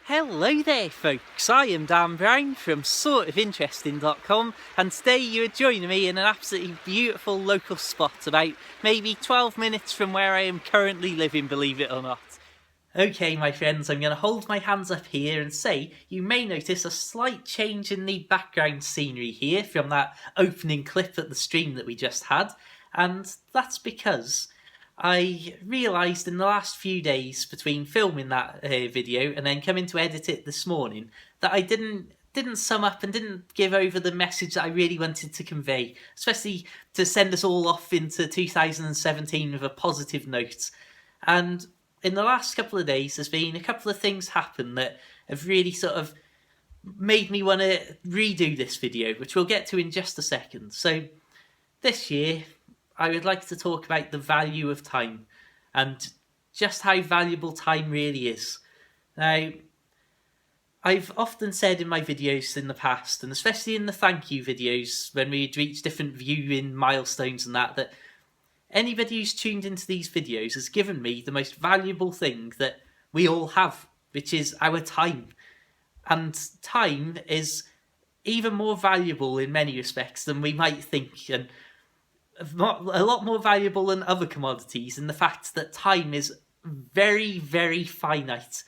Hello there folks, I am Dan Brown from sortofinteresting.com and today you are joining me in an absolutely beautiful local spot about maybe 12 minutes from where I am currently living, believe it or not. Okay my friends, I'm going to hold my hands up here and say you may notice a slight change in the background scenery here from that opening clip at the stream that we just had, and that's because I realised in the last few days between filming that video and then coming to edit it this morning that I didn't sum up and didn't give over the message that I really wanted to convey, especially to send us all off into 2017 with a positive note. And in the last couple of days there's been a couple of things happen that have really sort of made me want to redo this video, which we'll get to in just a second. So this year I would like to talk about the value of time and just how valuable time really is. Now, I've often said in my videos in the past, and especially in the thank you videos when we'd reach different viewing milestones and that anybody who's tuned into these videos has given me the most valuable thing that we all have, which is our time. And time is even more valuable in many respects than we might think, and a lot more valuable than other commodities in the fact that time is very, very finite.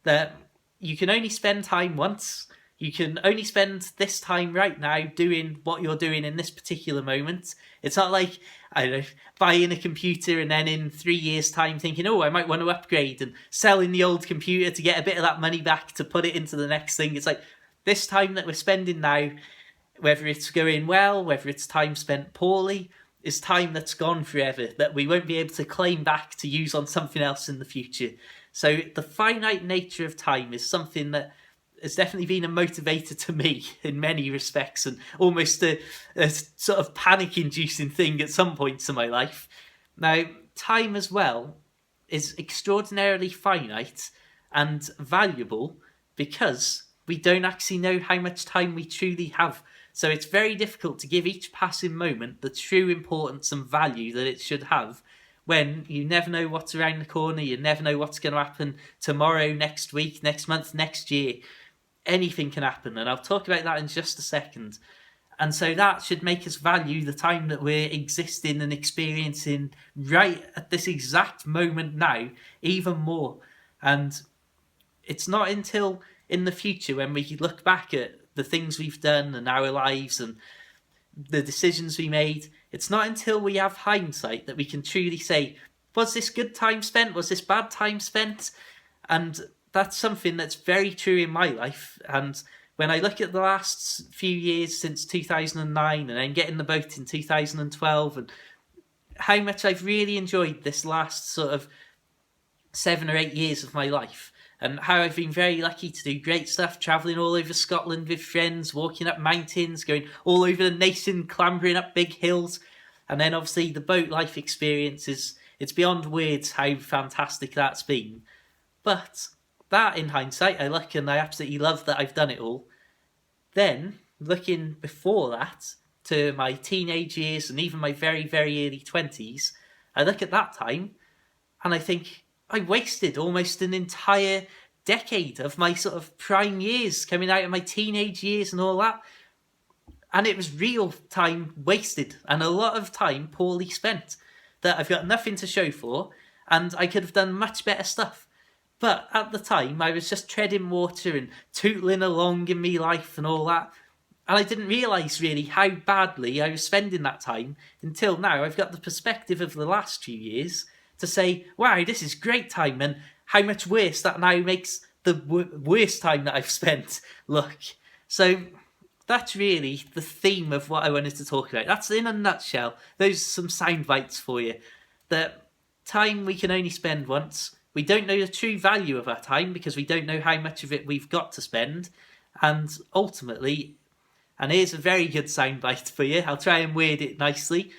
That you can only spend time once. You can only spend this time right now doing what you're doing in this particular moment. It's not like, I don't know, buying a computer and then in 3 years' time thinking, oh, I might want to upgrade, and selling the old computer to get a bit of that money back to put it into the next thing. It's like this time that we're spending now, whether it's going well, whether it's time spent poorly, is time that's gone forever, that we won't be able to claim back to use on something else in the future. So the finite nature of time is something that has definitely been a motivator to me in many respects, and almost a sort of panic-inducing thing at some points in my life. Now, time as well is extraordinarily finite and valuable because we don't actually know how much time we truly have. So it's very difficult to give each passing moment the true importance and value that it should have, when you never know what's around the corner, you never know what's going to happen tomorrow, next week, next month, next year. Anything can happen, and I'll talk about that in just a second. And so that should make us value the time that we're existing and experiencing right at this exact moment now even more. And it's not until in the future when we look back at the things we've done and our lives and the decisions we made, it's not until we have hindsight that we can truly say, was this good time spent? Was this bad time spent? And that's something that's very true in my life. And when I look at the last few years since 2009 and then getting the boat in 2012 and how much I've really enjoyed this last sort of 7 or 8 years of my life, and how I've been very lucky to do great stuff, travelling all over Scotland with friends, walking up mountains, going all over the nation, clambering up big hills. And then obviously the boat life experience it's beyond words how fantastic that's been. But that, in hindsight, I look and I absolutely love that I've done it all. Then, looking before that, to my teenage years and even my very, very early 20s, I look at that time and I think, I wasted almost an entire decade of my sort of prime years, coming out of my teenage years and all that. And it was real time wasted and a lot of time poorly spent that I've got nothing to show for, and I could have done much better stuff. But at the time, I was just treading water and tootling along in me life and all that. And I didn't realise really how badly I was spending that time until now I've got the perspective of the last few years to say, wow, this is great time, and how much worse that now makes the worst time that I've spent look. So that's really the theme of what I wanted to talk about. That's in a nutshell. Those are some sound bites for you. That time we can only spend once. We don't know the true value of our time because we don't know how much of it we've got to spend. And ultimately, and here's a very good sound bite for you, I'll try and word it nicely.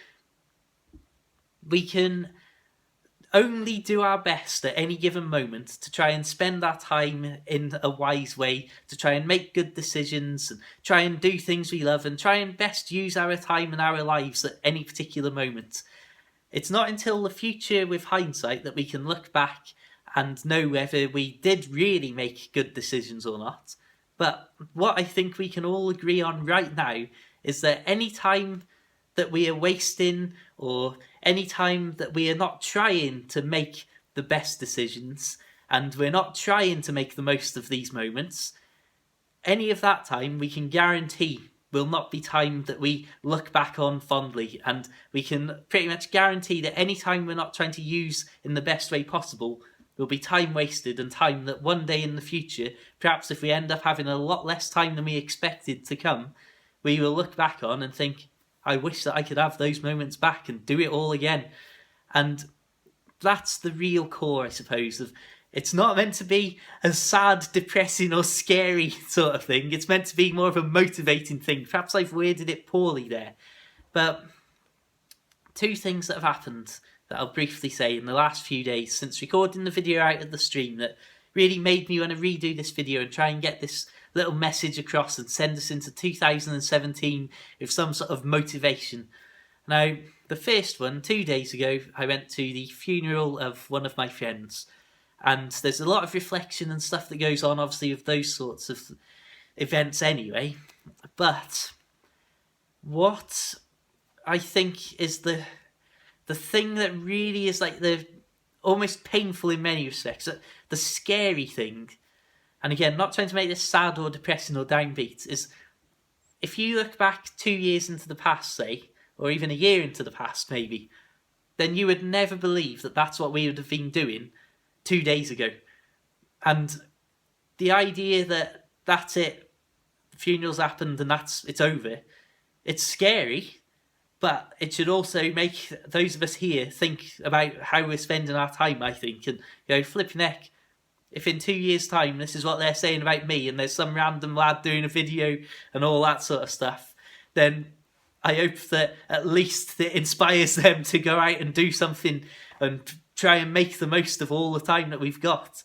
We can only do our best at any given moment to try and spend our time in a wise way, to try and make good decisions and try and do things we love and try and best use our time and our lives at any particular moment. It's not until the future with hindsight that we can look back and know whether we did really make good decisions or not. But what I think we can all agree on right now is that any time that we are wasting, or any time that we are not trying to make the best decisions and we're not trying to make the most of these moments, any of that time we can guarantee will not be time that we look back on fondly, and we can pretty much guarantee that any time we're not trying to use in the best way possible will be time wasted, and time that one day in the future, perhaps if we end up having a lot less time than we expected to come, we will look back on and think, I wish that I could have those moments back and do it all again. And that's the real core, I suppose, of it's not meant to be a sad, depressing or scary sort of thing. It's meant to be more of a motivating thing. Perhaps I've worded it poorly there. But two things that have happened that I'll briefly say in the last few days since recording the video out of the stream that really made me want to redo this video and try and get this little message across and send us into 2017 with some sort of motivation. Now, the first one, 2 days ago, I went to the funeral of one of my friends. And there's a lot of reflection and stuff that goes on, obviously, with those sorts of events anyway. But what I think is the thing that really is like the almost painful in many respects, the scary thing, and again, not trying to make this sad or depressing or downbeat, is if you look back 2 years into the past, say, or even a year into the past maybe, then you would never believe that that's what we would have been doing 2 days ago. And the idea that that's it, the funeral's happened and it's over, it's scary, but it should also make those of us here think about how we're spending our time, I think, and flipping heck, if in 2 years' time this is what they're saying about me and there's some random lad doing a video and all that sort of stuff, then I hope that at least it inspires them to go out and do something and try and make the most of all the time that we've got.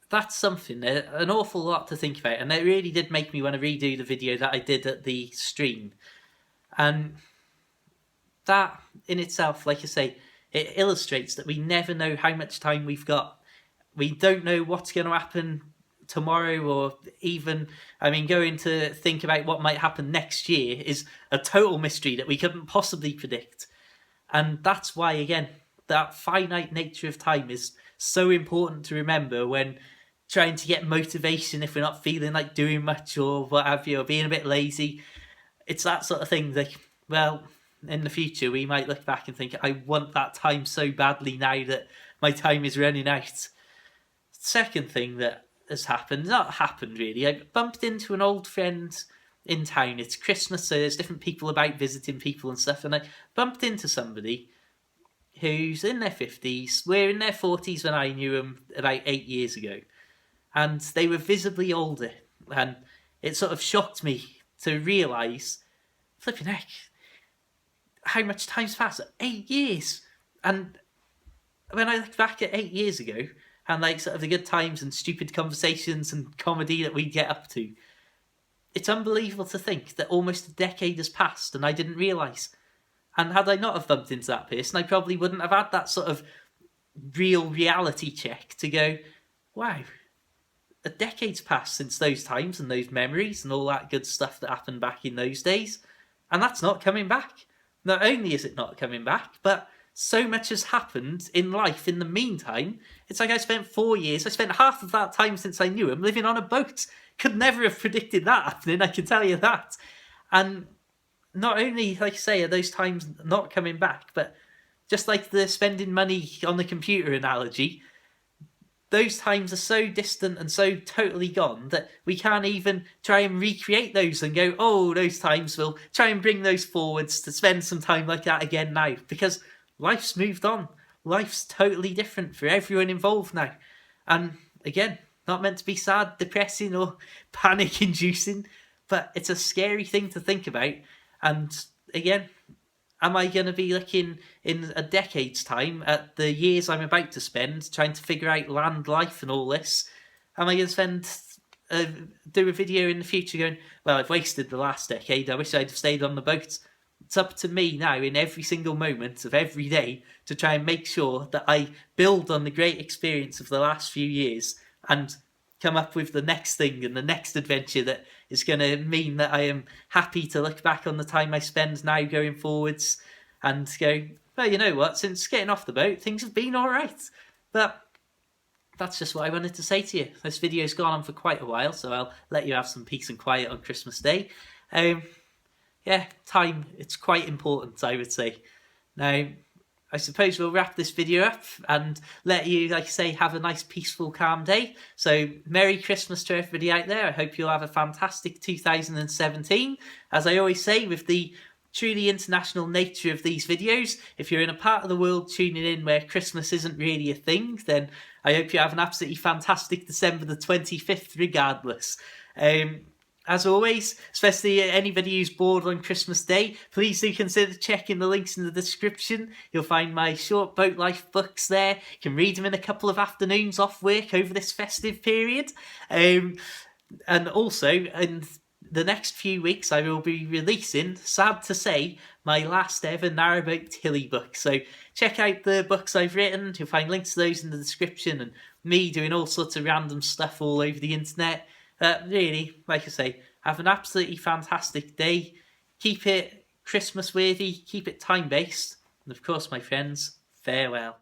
That's something, an awful lot to think about, and it really did make me want to redo the video that I did at the stream. And that in itself, like I say, it illustrates that we never know how much time we've got. We don't know what's going to happen tomorrow, or even, going to think about what might happen next year is a total mystery that we couldn't possibly predict. And that's why, again, that finite nature of time is so important to remember when trying to get motivation if we're not feeling like doing much or what have you, or being a bit lazy. It's that sort of thing that, well, in the future we might look back and think, I want that time so badly now that my time is running out. Second thing that has happened, not happened really, I bumped into an old friend in town. It's Christmas, so there's different people about visiting people and stuff, and I bumped into somebody who's in their 50s. We're in their 40s when I knew them about 8 years ago, and they were visibly older, and it sort of shocked me to realise, flipping heck, how much time's passed. 8 years. And when I look back at 8 years ago and like sort of the good times and stupid conversations and comedy that we get up to, it's unbelievable to think that almost a decade has passed and I didn't realise. And had I not have bumped into that person, I probably wouldn't have had that sort of real reality check to go, wow, a decade's passed since those times and those memories and all that good stuff that happened back in those days. And that's not coming back. Not only is it not coming back, but so much has happened in life in the meantime. It's like I spent 4 years, I spent half of that time since I knew him living on a boat. Could never have predicted that happening, I can tell you that. And not only, like I say, are those times not coming back, but just like the spending money on the computer analogy, those times are so distant and so totally gone that we can't even try and recreate those and go, oh, those times, we'll try and bring those forwards to spend some time like that again now, because life's moved on. Life's totally different for everyone involved now. And again, not meant to be sad, depressing or panic-inducing, but it's a scary thing to think about. And again, am I going to be looking in a decade's time at the years I'm about to spend trying to figure out land life and all this? Am I going to do a video in the future going, well, I've wasted the last decade, I wish I'd have stayed on the boat? It's up to me now in every single moment of every day to try and make sure that I build on the great experience of the last few years and come up with the next thing and the next adventure that is going to mean that I am happy to look back on the time I spend now going forwards and go, well, you know what, since getting off the boat, things have been all right. But that's just what I wanted to say to you. This video's gone on for quite a while, so I'll let you have some peace and quiet on Christmas Day. Yeah, time, it's quite important, I would say. Now, I suppose we'll wrap this video up and let you, like I say, have a nice, peaceful, calm day. So, Merry Christmas to everybody out there. I hope you'll have a fantastic 2017. As I always say, with the truly international nature of these videos, if you're in a part of the world tuning in where Christmas isn't really a thing, then I hope you have an absolutely fantastic December the 25th regardless. As always, especially anybody who's bored on Christmas Day, please do consider checking the links in the description. You'll find my short boat life books there. You can read them in a couple of afternoons off work over this festive period. And also, in the next few weeks, I will be releasing, sad to say, my last ever Narrowboat Tilly book. So check out the books I've written. You'll find links to those in the description, and me doing all sorts of random stuff all over the internet. Really, like I say, have an absolutely fantastic day. Keep it Christmas worthy, keep it time based, and of course, my friends, farewell.